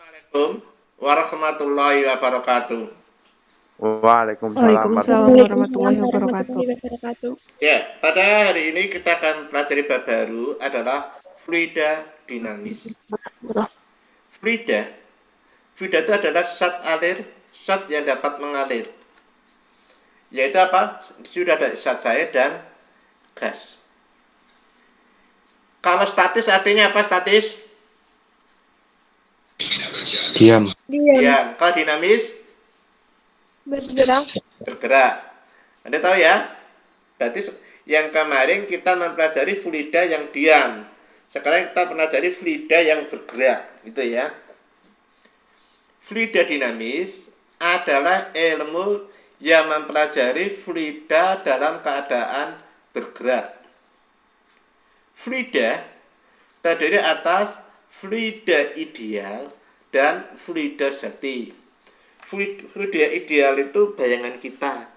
Assalamualaikum warahmatullahi wabarakatuh. Waalaikumsalam Waalaikumsalam warahmatullahi warahmatullahi wabarakatuh. warahmatullahi wabarakatuh. Ya, pada hari ini kita akan pelajari bab baru adalah fluida dinamis. Fluida, fluida itu adalah zat yang dapat mengalir. Yaitu apa? Sudah ada zat cair dan gas. Kalau statis artinya apa statis? Diam. Diam. Kalau dinamis? Bergerak. Bergerak. Anda tahu ya? Berarti yang kemarin kita mempelajari fluida yang diam. Sekarang kita pelajari fluida yang bergerak, gitu ya. Fluida dinamis adalah ilmu yang mempelajari fluida dalam keadaan bergerak. Fluida terdiri atas fluida ideal dan fluida sejati. Fluida ideal itu bayangan kita.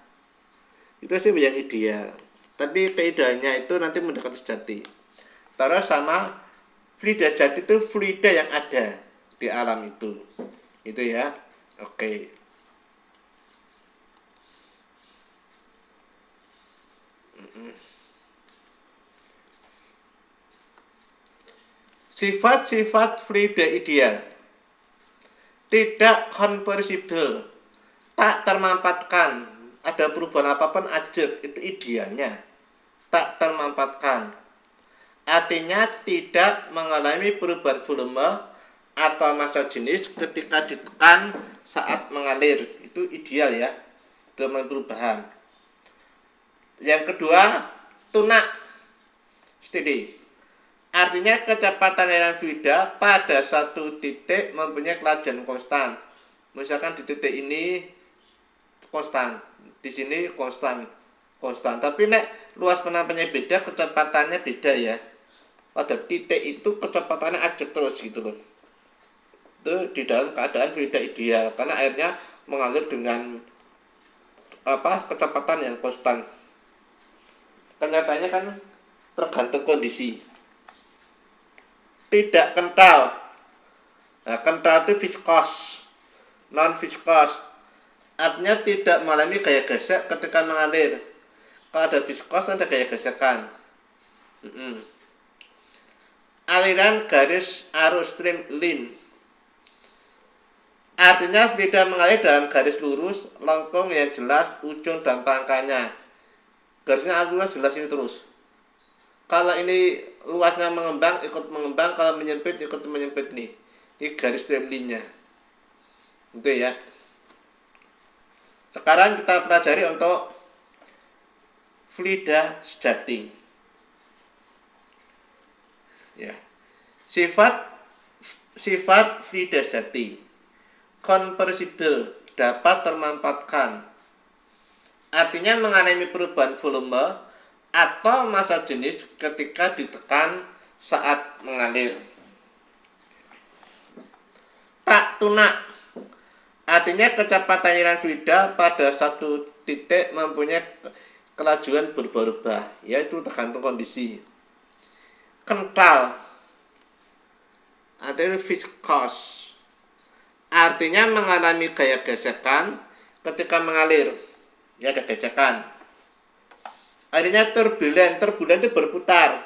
Itu sih yang ideal. Tapi keidealnya itu nanti mendekati sejati. Terus sama fluida sejati itu fluida yang ada di alam itu. Itu ya. Oke. Sifat-sifat fluida ideal. Tidak konversibel, tak termampatkan, ada perubahan apapun ajeb, itu idealnya. Tak termampatkan. Artinya tidak mengalami perubahan volume atau massa jenis ketika ditekan saat mengalir. Itu ideal ya, dengan perubahan. Yang kedua, tunak, steady. Artinya kecepatan aliran fluida pada satu titik mempunyai kelajuan konstan. Misalkan di titik ini konstan, di sini konstan. Tapi nek luas penampaknya beda, kecepatannya beda ya. Pada titik itu kecepatannya ajak terus gitu loh. Itu di dalam keadaan fluida ideal karena airnya mengalir dengan kecepatan yang konstan. Kenyataannya kan tergantung kondisi. Tidak kental. Nah, kental itu viskos, non viskos. Artinya tidak mengalami gaya gesek ketika mengalir. Kalau ada viskos ada gaya gesekan. Aliran garis arus streamline. Artinya fluida mengalir dalam garis lurus, lengkung yang jelas ujung dan pangkalnya. Garisnya lurus jelas ini terus. Kalau ini luasnya mengembang, ikut mengembang. Kalau menyempit, ikut menyempit nih. Ini garis streamline-nya. Itu ya. Sekarang kita pelajari untuk fluida sejati. Ya. Sifat fluida sejati. Konversibel, dapat termampatkan. Artinya mengalami perubahan volume atau massa jenis ketika ditekan saat mengalir. Tak tunak, artinya kecepatan aliran fluida pada satu titik mempunyai kelajuan berubah-ubah, yaitu tergantung kondisi. Kental, artinya viskos, artinya mengalami gaya gesekan ketika mengalir, ya ada gesekan. Akhirnya turbulen itu berputar.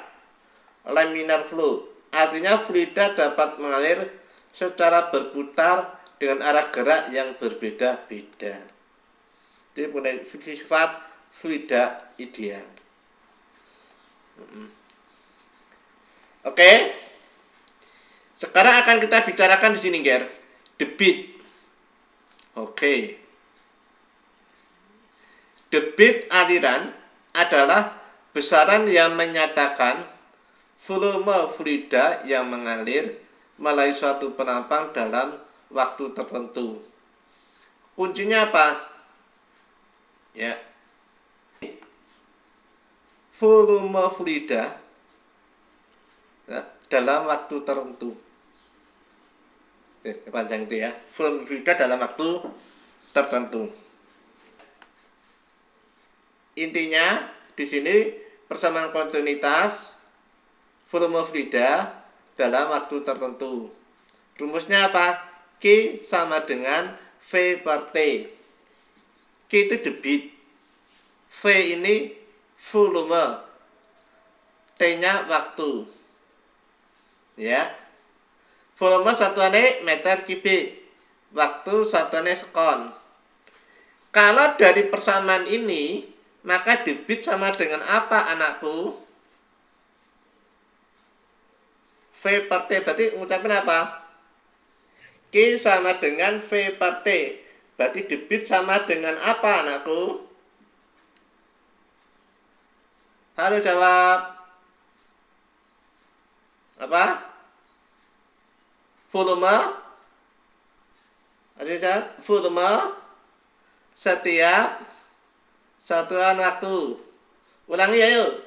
Laminar flow, artinya fluida dapat mengalir secara berputar dengan arah gerak yang berbeda-beda. Jadi punya sifat fluida ideal. Oke. Sekarang akan kita bicarakan di sini, Ger. Debit. Oke. Debit aliran adalah besaran yang menyatakan volume fluida yang mengalir melalui suatu penampang dalam waktu tertentu. Kuncinya apa? Ya. Volume fluida dalam waktu tertentu. Panjang itu ya. Volume fluida dalam waktu tertentu. Intinya di sini persamaan kontinuitas volume fluida dalam waktu tertentu. Rumusnya apa? Q sama dengan V per T. Q itu debit, V ini volume, T-nya waktu. Ya. Volume satuannya meter kubik, waktu satuannya sekon. Kalau dari persamaan ini, maka debit sama dengan apa anakku? V per T, berarti ngucapin apa? Q sama dengan V per T. Berarti debit sama dengan apa anakku? Halo, jawab. Apa? Volume? Ayo jawab. Volume setiap satuan waktu. Ulangi ayo.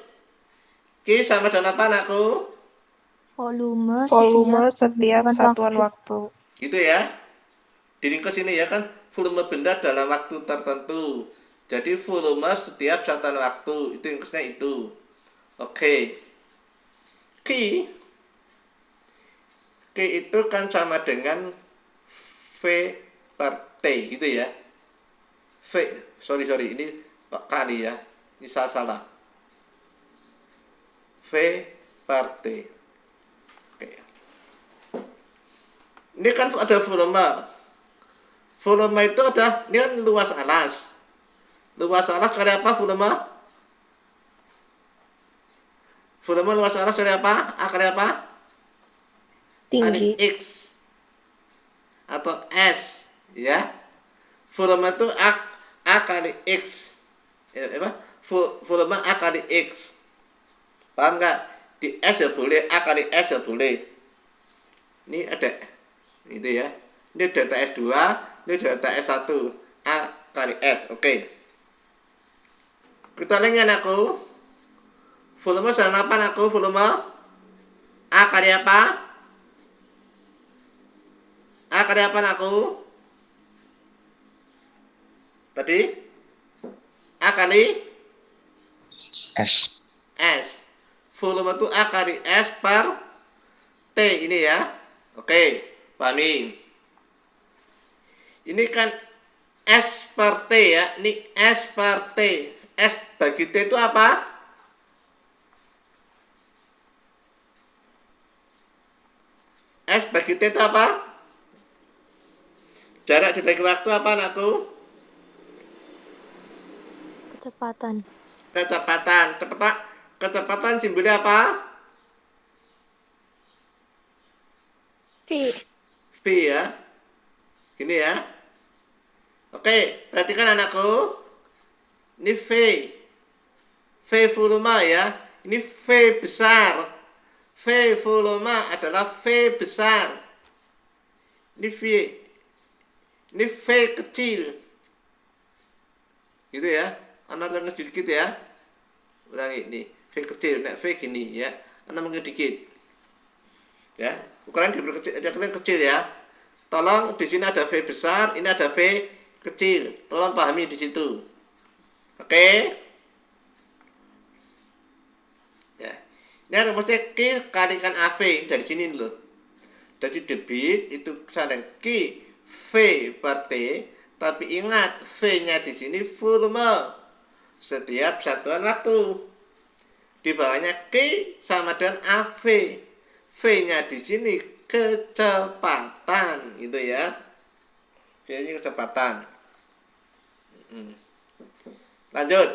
Q sama dengan apa anakku? Volume setiap satuan waktu. Gitu ya. Diringkas ini ya kan, volume benda dalam waktu tertentu. Jadi volume setiap satuan waktu, itu ringkasnya itu. Oke. Q itu kan sama dengan V per T gitu ya. Sorry, ini kali ya. Ini salah. V per T. Oke. Ini kan ada volume. Volume itu ada, ini kan luas alas. Luas alas kali apa volume? Volume luas alas kali apa? A kali apa? Tinggi. Kali X atau S, ya. Volume itu A kali X. Ya, apa? Volume A kali X. Paham nggak? Di S ya boleh, A kali S ya boleh. Ini ada, itu ya. Ini delta S2, ini delta S1. A kali S, oke. Kita lihat anakku. Volume sama apa anakku? Volume A kali apa? A kali apa anakku? Tadi? A kali S. S. Volume itu A kali S per T ini ya. Oke, pahami. Ini kan S per T ya. Ini S per T. S bagi T itu apa? S bagi T itu apa? Jarak dibagi waktu apa anakku? Kecepatan. Kecepatan simbolnya apa? V. V ya. Gini ya. Oke, perhatikan anakku. Ini V. V volume ya. Ini V besar. V volume adalah V besar. Ini V. Ini V kecil. Gitu ya. Anak ulangi sedikit ya. Ulangi ini. V kecil. Nah, V gini ya. Anak mungkin dikit. Ya. Ukuran diperkecil, kecil ya. Tolong di sini ada V besar, ini ada V kecil. Tolong pahami di situ. Oke? Ya. Ini rumusnya Q kalikan AV dari sini loh. Jadi debit itu kesadaran Q V per T, tapi ingat V-nya di sini volume setiap satuan waktu. Di bawahnya Q sama dengan AV. V-nya di sini kecepatan, gitu ya. V-nya kecepatan. Lanjut.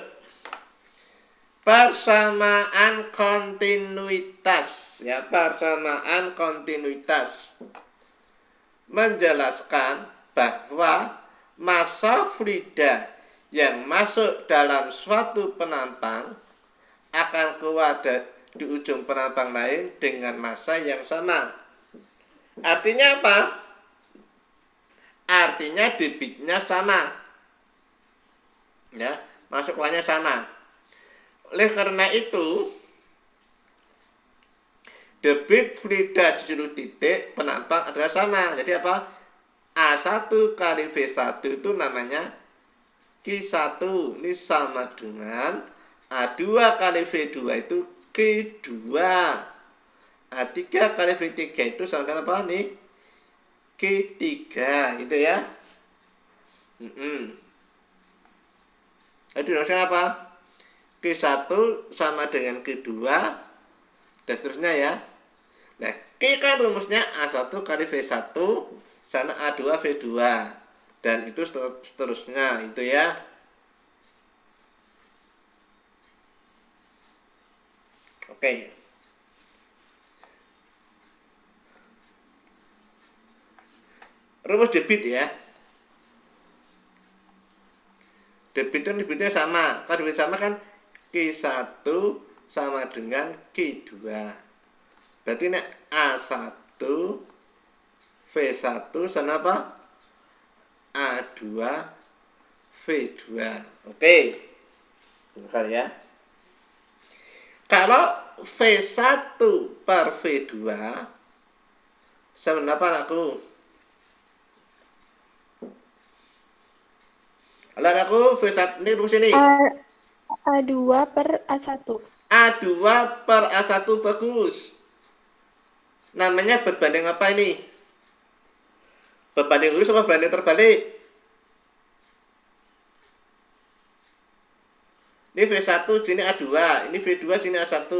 Persamaan kontinuitas, ya, persamaan kontinuitas menjelaskan bahwa massa fluida yang masuk dalam suatu penampang akan keluar di ujung penampang lain dengan massa yang sama. Artinya apa? Artinya debitnya sama. Ya, masuk keluarnya sama. Oleh karena itu, debit fluida di seluruh titik penampang adalah sama. Jadi apa? A1 kali V1 itu namanya Q1. Ini sama dengan A2 kali V2 itu Q2. A3 kali V3 itu sama dengan apa nih? Q3 gitu ya. Jadi rumusnya apa? Q1 sama dengan Q2 dan seterusnya ya. Nah, Q kan rumusnya A1 kali V1 sana A2 V2 dan itu seterusnya itu ya. Oke. Rumus debit ya. Debitnya sama. Kalau debit sama kan Q1 sama dengan Q2. Berarti ini A1 V1 sama apa? A2 V2. Oke. Bentar ya. Kalau V1 per V2 sama apa anakku? Halo anakku, V1 ini rumus ini. A2 per A1. A2 per A1 bagus. Namanya berbanding apa ini? Berbanding lurus apa berbanding terbalik? Ini V1 sini A2, ini V2 sini A1.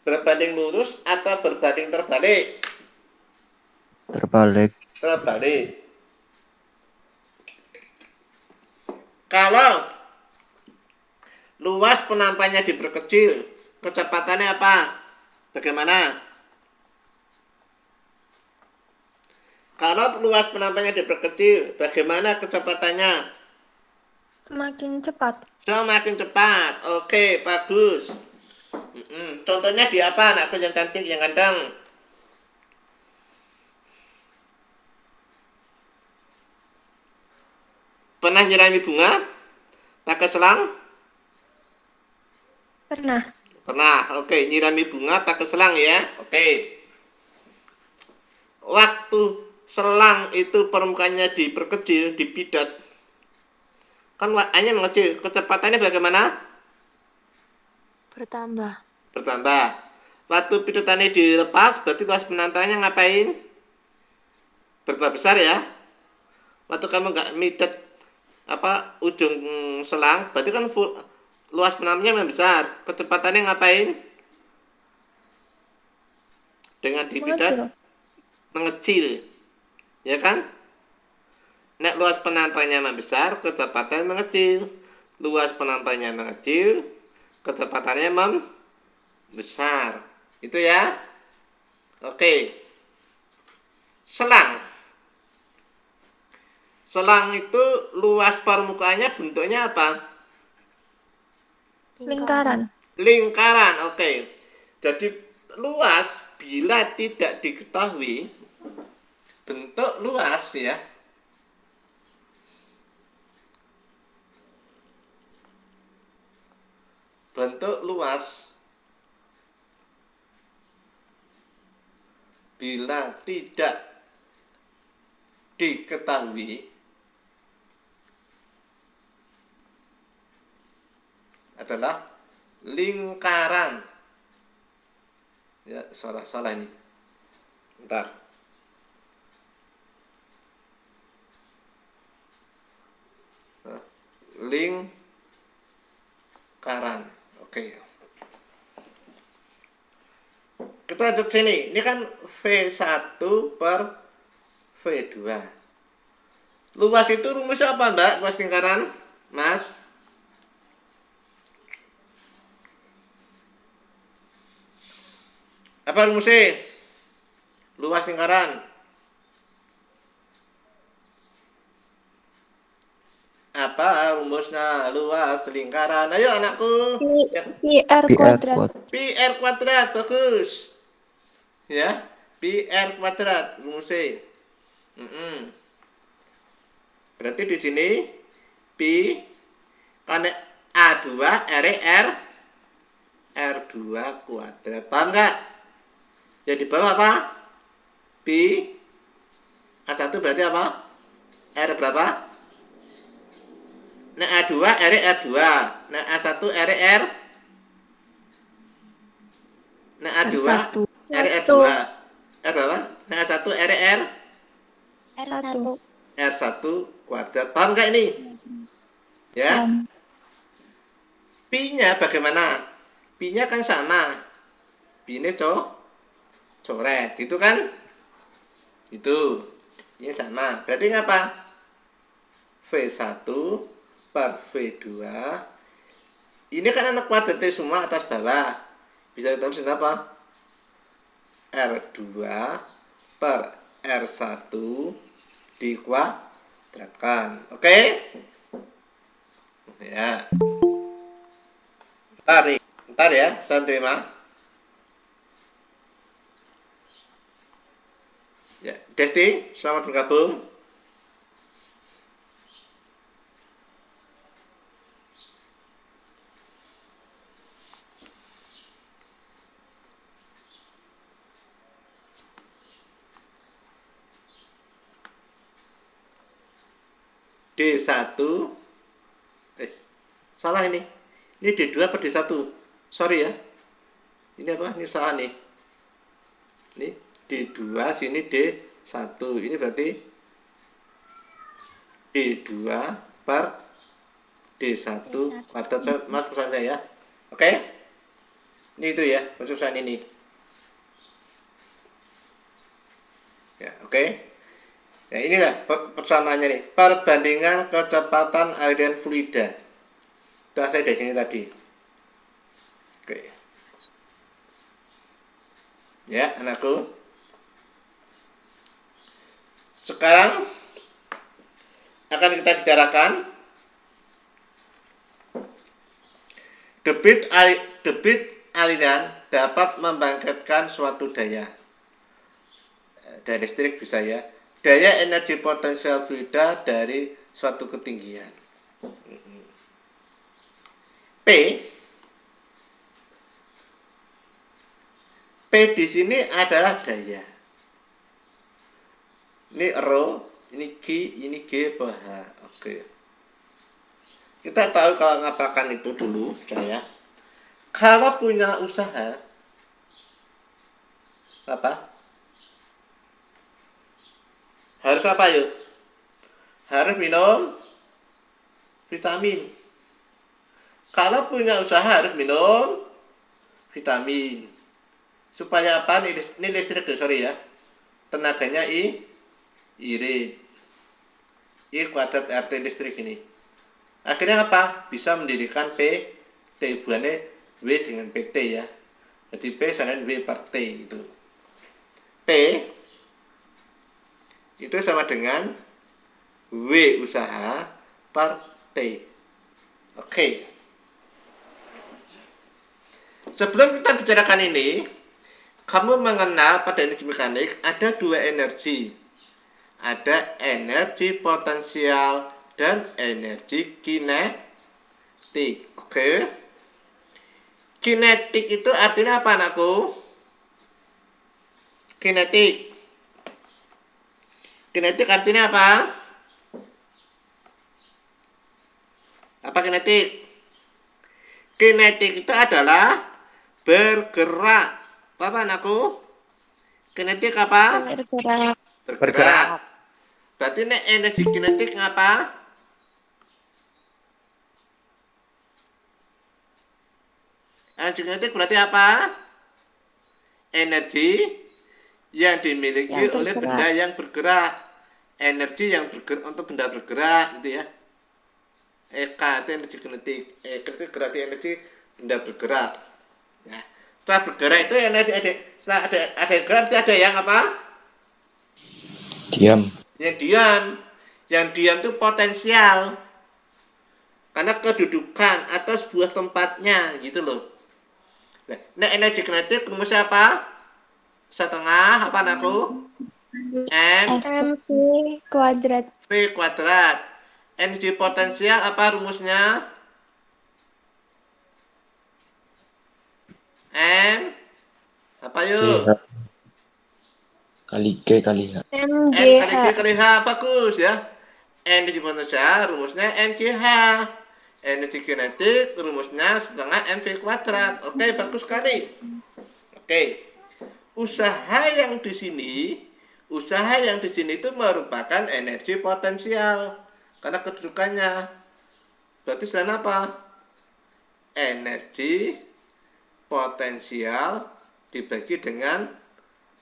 Berbanding lurus atau berbanding terbalik? Terbalik. Terbalik. Kalau luas penampannya diperkecil, kecepatannya apa? Bagaimana? Kalau luas penampannya diperkecil, bagaimana kecepatannya? Semakin cepat. Semakin cepat. Oke, bagus. Contohnya di apa anakku yang cantik, yang ganteng? Pernah nyirami bunga pakai selang? Pernah. Pernah. Oke, nyirami bunga pakai selang ya. Oke. Waktu selang itu permukaannya diperkecil, dipidat, kan hanya mengecil. Kecepatannya bagaimana? Bertambah. Bertambah. Waktu pidatannya dilepas, berarti luas penampangannya ngapain? Bertambah besar ya. Waktu kamu nggak midat ujung selang, berarti kan luas penampangannya besar. Kecepatannya ngapain? Dengan dipidat mengecil. Ya kan? Nek luas penampangannya membesar, kecepatan mengecil. Luas penampangannya mengecil, kecepatannya membesar. Itu ya. Oke. Selang. Selang itu luas permukaannya bentuknya apa? Lingkaran. Lingkaran. Oke. Jadi luas bila tidak diketahui bentuk luas ya. Bentuk luas bila tidak diketahui adalah lingkaran. Ya, salah ini. Bentar. Nah, lingkaran. Oke. Kita lanjut sini. Ini kan V1 per V2. Luas itu rumusnya apa, Mbak? Luas lingkaran, Mas? Apa rumusnya? Luas lingkaran. Apa rumusnya luas lingkaran? Ayo anakku. Pi R kuadrat. Pi R kuadrat, bagus. Ya, Pi R kuadrat rumusnya. Berarti di sini Pi kan A2 R2 kuadrat. Paham nggak? Jadi bawah apa? Pi A1 berarti apa? R berapa? Nah A2 R2. Nah A1 R. Nah A2 R2. R berapa? Nah A1 R. 1. R1 kuadrat. Paham nggak ini? Ya. Pi-nya bagaimana? Pi-nya kan sama. Pi-nya coret, gitu kan? Itu. Ini sama. Berarti ngapa? V1 per V2. Ini kan anak kuadratnya semua atas bawah. Bisa ditulis apa? R2 per R1 dikuadratkan. Oke? Ya. Bentar ya, saya terima. Ya, Desti, selamat bergabung. D1 salah ini D2 per D1, sorry ya, ini apa, ini salah nih, ini D2 sini D1, ini berarti D2 per D1 kuadrat, mas pesan saya ya. Oke, ini itu ya pesan ini ya. Oke. Ya, inilah persamaannya nih, perbandingan kecepatan aliran fluida. Sudah saya dari sini tadi. Oke. Ya, anakku. Sekarang akan kita bicarakan debit aliran dapat membangkitkan suatu daya. Daya listrik bisa ya. Daya energi potensial fluida dari suatu ketinggian. P di sini adalah daya. Ini rho, ini G per H. Oke. Kita tahu kalau ngatakan itu dulu, saya. Kalau punya usaha, apa? Harus apa yuk? Harus minum vitamin. Kalau punya usaha harus minum vitamin. Supaya apa? Ini listrik, sorry ya. Tenaganya irit. I kuadrat RT listrik ini. Akhirnya apa? Bisa mendirikan P, T hubungannya W dengan PT ya. Jadi P sama W per T itu. P itu sama dengan W usaha per T. Oke. Sebelum kita bicarakan ini, kamu mengenal pada energi mekanik ada dua energi. Ada energi potensial dan energi kinetik. Oke. Kinetik itu artinya apa, anakku? Kinetik. Kinetik artinya apa? Apa kinetik? Kinetik itu adalah bergerak. Apa anakku? Kinetik apa? Bergerak. Berarti ini energi kinetik apa? Energi kinetik berarti apa? Energi yang dimiliki oleh benda yang bergerak. Energi yang bergerak untuk benda bergerak gitu ya. EK itu energi kinetik. EK itu berarti energi benda bergerak. Ya. Setelah bergerak itu setelah ada gerak ada yang apa? Diam. Yang diam. Yang diam itu potensial. Karena kedudukan atau sebuah tempatnya gitu loh. Nah, energi kinetik rumusnya apa? Setengah apa anakku? MP kuadrat. V kuadrat. Energi potensial apa rumusnya? M apa yuk? Kali G kali H. N kali MGH. G kali H, bagus ya. Energi potensial rumusnya NGH. Energi kinetik rumusnya setengah MV kuadrat. Oke, bagus sekali. Oke. Usaha yang di sini Usaha yang di sini itu merupakan energi potensial karena kedudukannya. Berarti selain apa? Energi potensial dibagi dengan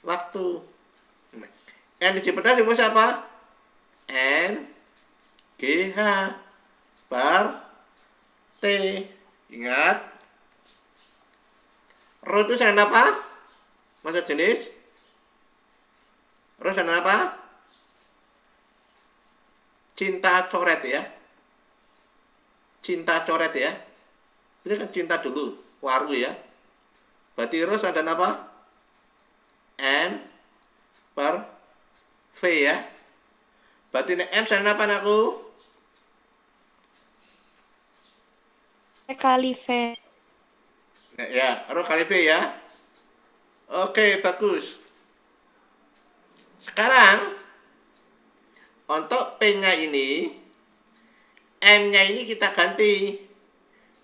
waktu. Nah, energi potensial disebut apa? N GH per T. Ingat, Rho itu sama apa? Masa jenis? Rho sama apa? Cinta coret ya. Cinta coret ya. Ini kan cinta dulu, waru ya. Berarti Rho ada apa? M per V ya. Berarti ini M sama apa aku? Kali V. Ya, Rho kali V ya. Oke, bagus. Sekarang untuk P-nya ini, M-nya ini kita ganti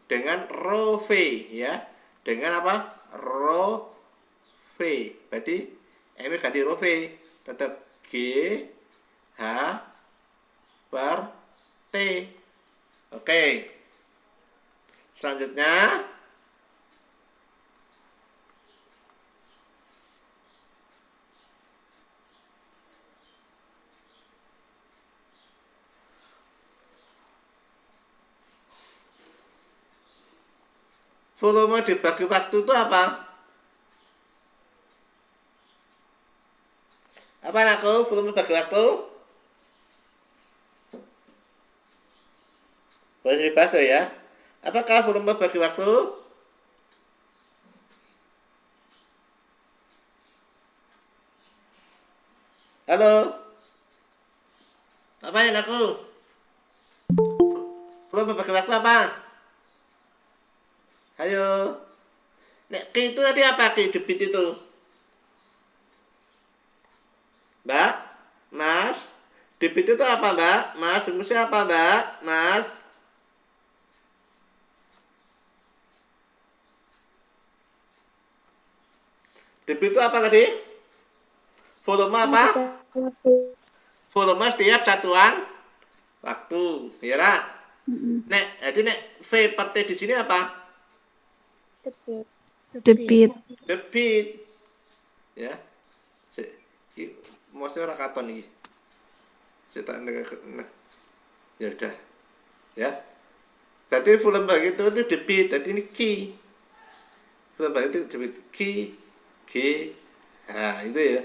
dengan Rho V ya. Dengan apa? Rho V. Berarti M ganti Rho V. Tetap G H per T. Oke. Selanjutnya volume dibagi waktu itu apa? Apa aku? Volume bagi waktu? Boleh dibahas ya. Apakah volume bagi waktu? Halo? Apa yang aku? Volume bagi waktu apa? Ayo. Nek Q itu tadi apa Q debit itu? Mbak? Mas? Debit itu apa Mbak? Mas? Rumusnya apa Mbak? Mas? Debit itu apa tadi? Volume apa? Volume setiap satuan waktu. Ya, Nek, jadi nek V per T di sini apa? Debit. Debit. Ya. Maksudnya orang katon nih. Saya tak nah. Ya udah. Ya. Berarti volume bagi itu debit. Jadi ini Q. Volume bagi itu debit Q, G. Nah, itu ya.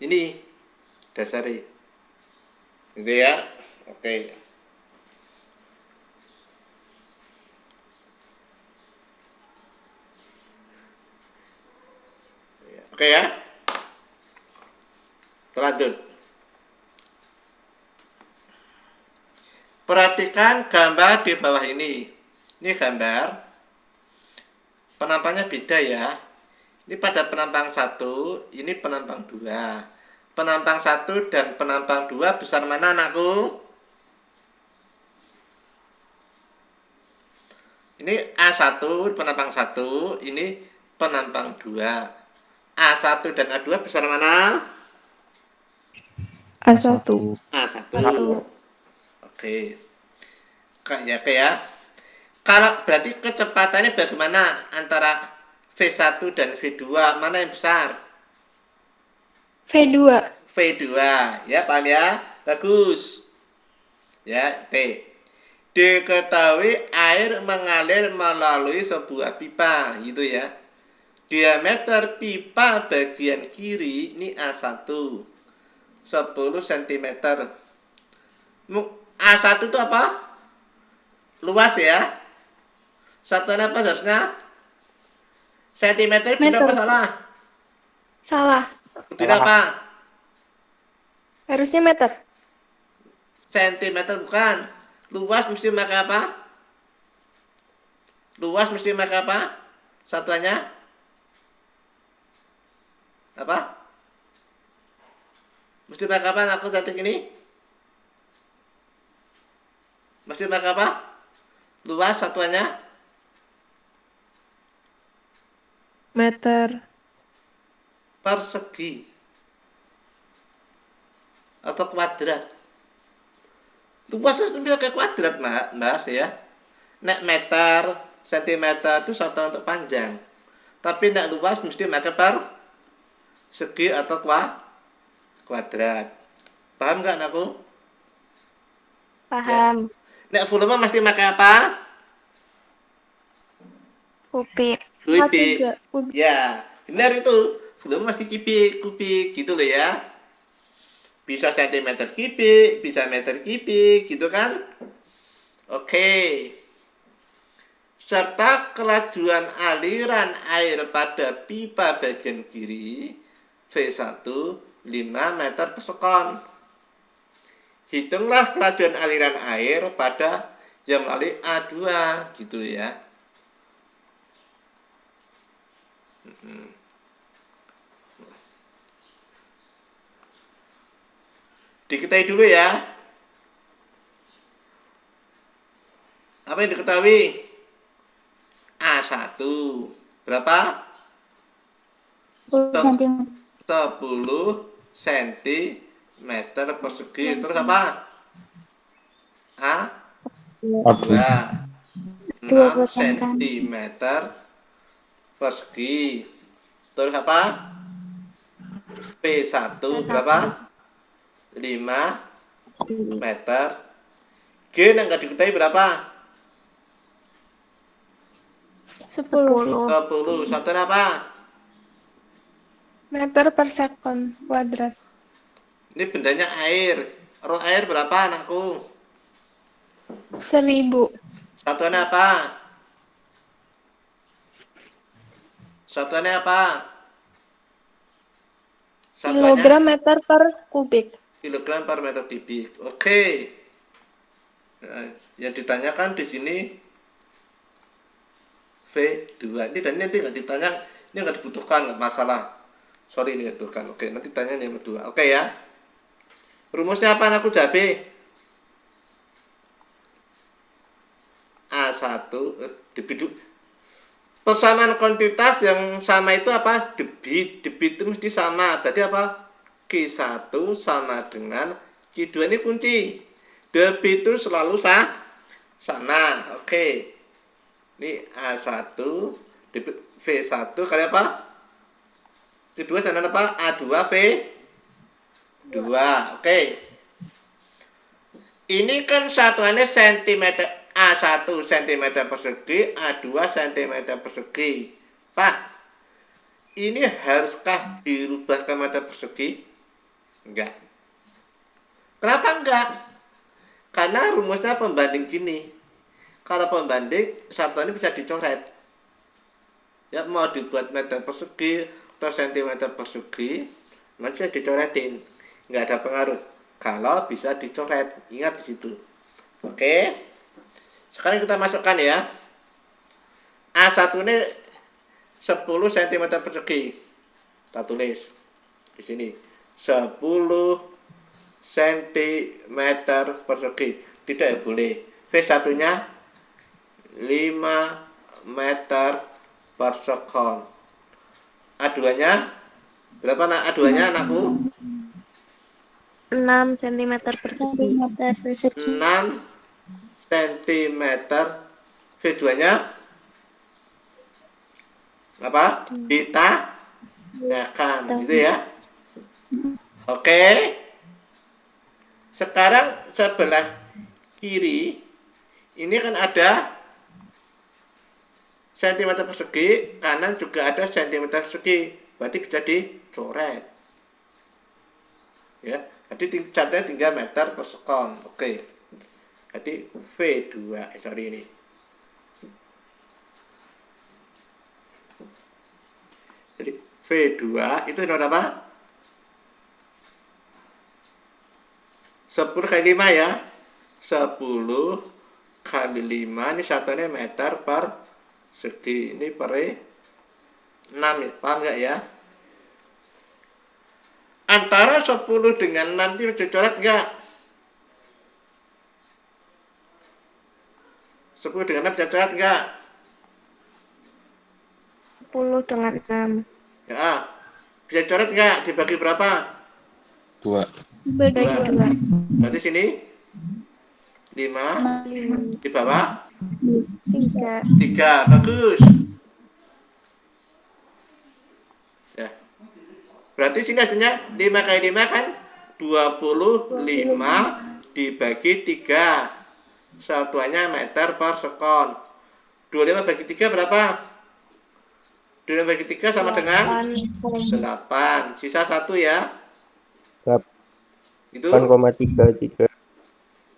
Ini dasarnya. Gitu ya. Oke. Oke ya. Lanjut. Perhatikan gambar di bawah ini. Ini gambar. Penampangnya beda ya. Ini pada penampang 1, ini penampang 2. Penampang 1 dan penampang 2 besar mana anakku? Ini A1 penampang 1, ini penampang 2. A1 dan A2 besar mana? A1. A1. Oke. Kayak ya. Kalau berarti kecepatannya bagaimana antara V1 dan V2? Mana yang besar? V2. V2. Ya, paham ya? Bagus. Ya, T. Diketahui air mengalir melalui sebuah pipa, gitu ya. Diameter pipa bagian kiri ini A1. 10 cm. A1 itu apa? Luas ya. Satuan apa harusnya? Sentimeter benar apa salah? Salah. Benar apa? Harusnya meter. Sentimeter bukan. Luas mesti pakai apa? Luas mesti pakai apa? Satuannya? Apa? Mesti pakai apa? Aku cantik ini? Mesti pakai apa? Luas satuannya? Meter. persegi atau kuadrat. Luas itu bisa kayak kuadrat, Mas ya. Nek meter, sentimeter itu satu untuk panjang. Tapi nek luas mesti pakai persegi atau kuadrat. Paham nggak aku? Paham. Nek volume mesti pakai apa? Kubik. Kubik. Kubik. Ya, benar itu. Volume mesti kubik gitu loh ya. Bisa sentimeter kubik, bisa meter kubik, gitu kan? Oke. Serta kelajuan aliran air pada pipa bagian kiri V1 5 meter per sekon. Hitunglah kelajuan aliran air pada yang melalui A2 gitu ya. Diketahui dulu ya. Apa yang diketahui? A1 berapa? 10 cm. 10 cm persegi. Terus apa? A2 6 cm persegi. Terus apa? P1 berapa? 5 meter. G yang nggak diketahui berapa? 10 10. Satuan apa? meter per sekon kuadrat. Ini bendanya air. Roh air berapa anakku? 1000 Satuannya apa? Satuannya apa? Satuannya kilogram meter per kubik. kilogram per meter kubik. Oke. Nah, yang ditanyakan di sini V2. Ini dan ini nanti nggak ditanya, ini nggak dibutuhkan, nggak masalah. Sorry ini nggak dibutuhkan. Oke, nanti tanya yang kedua. Oke ya. Rumusnya apa anakku Jabe? A1 debit. Persamaan kuantitas yang sama itu apa? Debit. Debit itu mesti sama. Berarti apa? Q1 sama dengan Q2. Ini kunci. Debit itu selalu sama. Oke. Ini A1 debit V1 kali apa? Kedua sama apa? A2 V2. Oke. Ini kan satuannya cm. A1 cm persegi, A2 cm persegi. Pak, ini haruskah dirubah ke meter persegi? Enggak. Kenapa enggak? Karena rumusnya pembanding gini. Kalau pembanding, satuannya bisa dicoret. Ya, mau dibuat meter persegi atau cm persegi, maka dicoretin. Enggak ada pengaruh. Kalau bisa dicoret, ingat di situ. Oke. Sekarang kita masukkan ya. A1 ini 10 cm persegi. Kita tulis di sini 10 cm persegi. Tidak boleh. V1-nya 5 meter per sekon. A2-nya berapa nak? A2-nya anakku? 6 cm persegi. 6 cm. V2-nya apa? Ditanyakan gitu ya. Oke. Sekarang sebelah kiri ini kan ada cm persegi, kanan juga ada cm persegi. Berarti bisa dicoret. Ya, jadi catnya 3 meter per sekon. Oke. Jadi V2, sorry ini. Jadi V2 itu nomor apa? 10 kali 5 ya. 10 kali 5 ini satuannya meter per segi. Ini per 6 ya. Paham nggak ya? Antara 10 dengan 6 itu coret nggak? 10 dengan 6 bisa coret nggak? 10 dengan 6. Ya. Bisa coret nggak? Dibagi berapa? 2. Bagi Dua. dua. Berarti sini 5 di bawah 3. 3. Bagus. Ya. Berarti sini hasilnya 5 kali 5 kan 25 dibagi 3. Satuannya meter per sekon. 25 bagi 3 berapa? 25 bagi 3 sama dengan 8. Sisa 1 ya. 8,33. Itu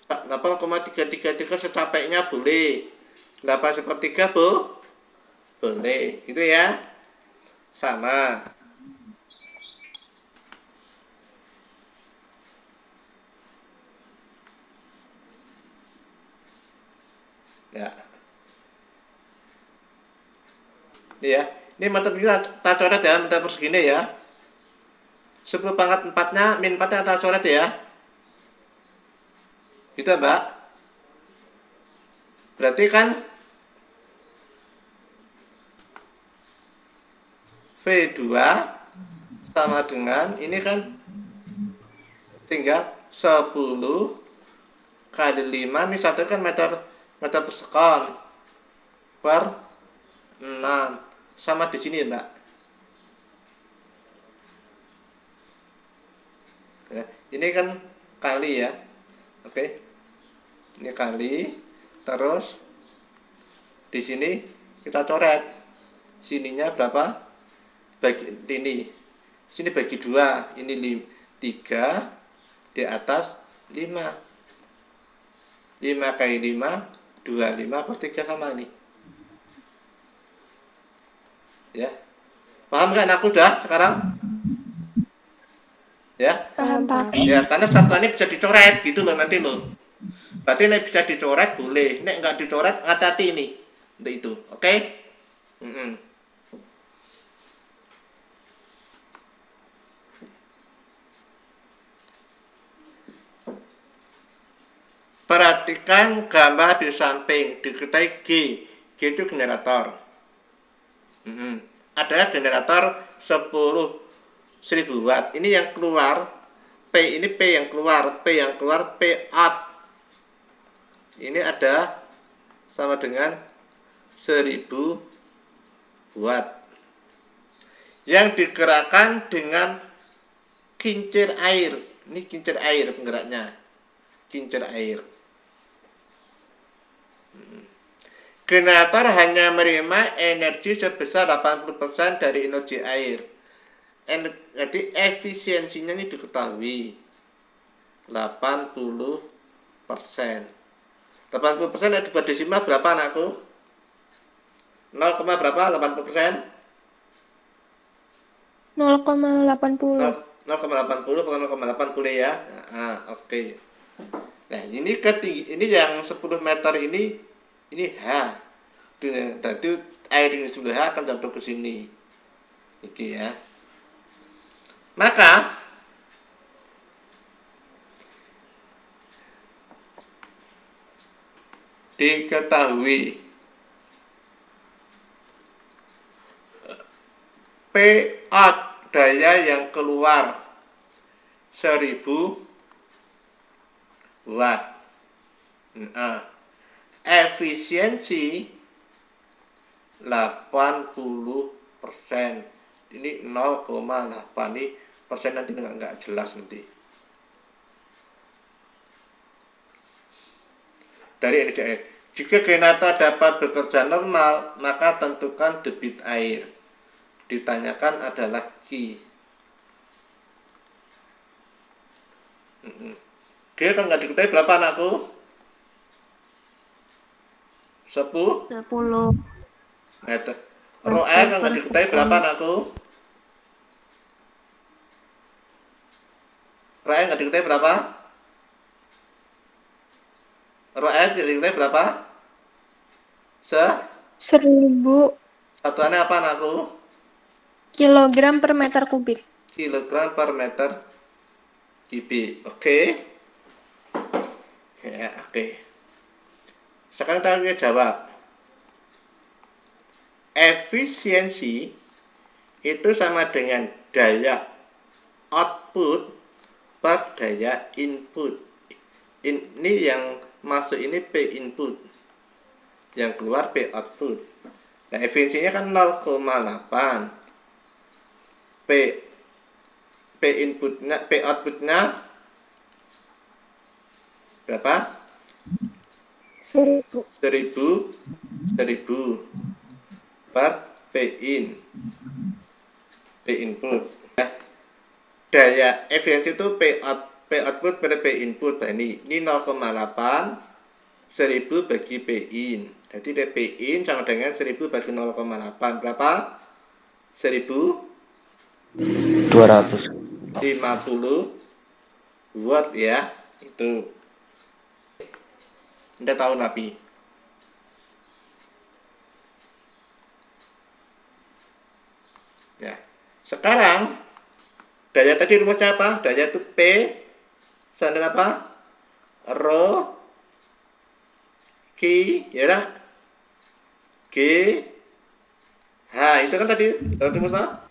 8,333 secapeknya boleh. 8/3 boleh. Gitu ya. Sama. Ya. Ini ya. Ini meter kita coret ya, meter persegi ya. 10/4-nya min 4-nya kita coret ya. Gitu Mbak. Berarti kan V2 sama dengan ini kan tinggal 10 kali 5, ini satu kan meter per sekon per 6 sama di sini Mbak. Ya, ini kan kali ya. Oke. Ini kali, terus di sini kita coret. Sininya berapa? Bagi ini. Sini bagi 2, ini 3 di atas 5. 5 kali 5 25/3 sama ini. Ya. Paham nggak aku udah sekarang? Ya. Paham, Pak. Ya, karena satuannya bisa dicoret gitu loh nanti loh. Berarti nek bisa dicoret boleh, nek nggak dicoret hati-hati ini. Untuk itu, oke? Perhatikan gambar di samping, diketahui G. G itu generator. Ada generator 10.000 watt. Ini yang keluar P, ini P yang keluar, P yang keluar, P out. Ini ada sama dengan 1000 watt. Yang digerakkan dengan kincir air. Ini kincir air penggeraknya. Kincir air. Generator hanya menerima energi sebesar 80% dari energi air. Jadi efisiensinya ini diketahui 80%. 80% yang dibuat desimal berapa anakku? 0, berapa? 80%? 0,80. 0,80 bukan 0,8 boleh ya. Nah, oke. Nah, ini yang 10 meter ini H. Jadi air di sebelah H akan jatuh ke sini. Iki ya. Maka diketahui P out daya yang keluar 1000 watt. Efisiensi 80%. Ini 0,8 ini persen nanti nggak jelas nanti. Dari energi air. Jika generator dapat bekerja normal, maka tentukan debit air. Ditanyakan adalah Q. Dia kan nggak diketahui berapa anakku? 10 meter. Rho air kan nggak diketahui berapa anakku? Rho air nggak diketahui berapa? Rho air diketahui berapa? 1000 Satuannya apa anakku? kilogram per meter kubik. Kilogram per meter kubik. Oke. Ya, oke. Sekarang kita jawab. Efisiensi itu sama dengan daya output per daya input. Ini yang masuk ini P input, yang keluar P output. Nah, efisiensinya kan 0,8. P inputnya, P outputnya berapa? 1000 per P input. Daya efisiensi itu P output per P input. Nah, ini 0,8, 1000 bagi P in. Jadi P in sama dengan 1000 bagi 0,8. Berapa? 1050 200. watt ya. Itu. Anda tahu Nabi. Ya. Sekarang daya tadi rumusnya apa? Daya itu P sama dengan apa? Rho Q ya lah. G H itu kan tadi rumusnya.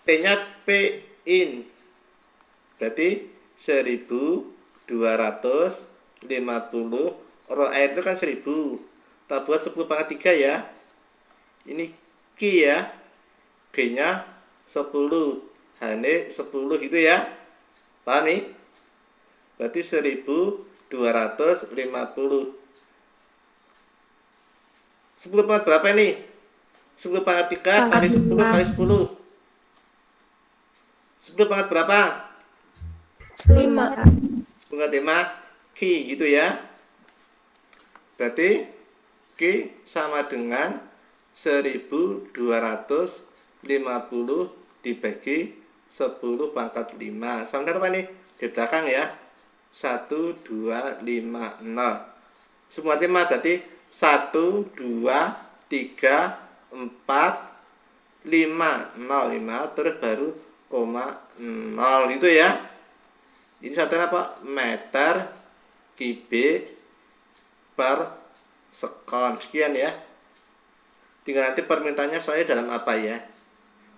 P-nya P in. Berarti 1250. Rho air itu kan 1000. Kita buat 10/3 ya. Ini Q ya. G-nya 10. H-nya 10 gitu ya. Paham nih? Berarti 1250. 10 berapa ini? 10/3 kali 10 kali 10. 10 berapa? 5. 10/5 Q gitu ya. Berarti Q sama dengan 1250 dibagi 10/5. Sama dengan apa nih? Di belakang ya. 1250. Semua tema berarti 1, 2, 3, 4, 5 terus baru koma 0 gitu ya. Ini satunya apa? Meter kubik per sekon. Sekian ya. Tinggal nanti permintaannya saya dalam apa ya.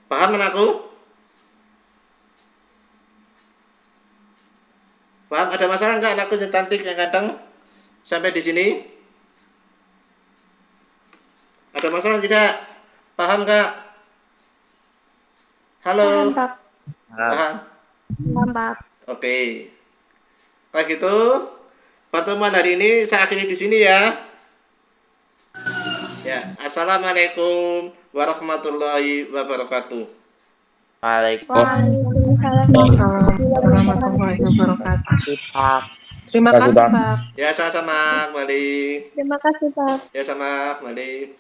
Paham anakku? Paham? Ada masalah enggak anakku yang cantik yang ganteng? Sampai di sini? Ada masalah tidak? Paham enggak? Halo? Paham, Pak. Paham? Paham, Pak. Oke. Kalau gitu, pertemuan hari ini saya akhiri di sini ya. Ya, assalamualaikum warahmatullahi wabarakatuh. Waalaikumsalam Warahmatullahi wabarakatuh. Terima kasih, Pak. Ya, sama-sama kembali. Terima kasih, Pak. Ya, sama kembali.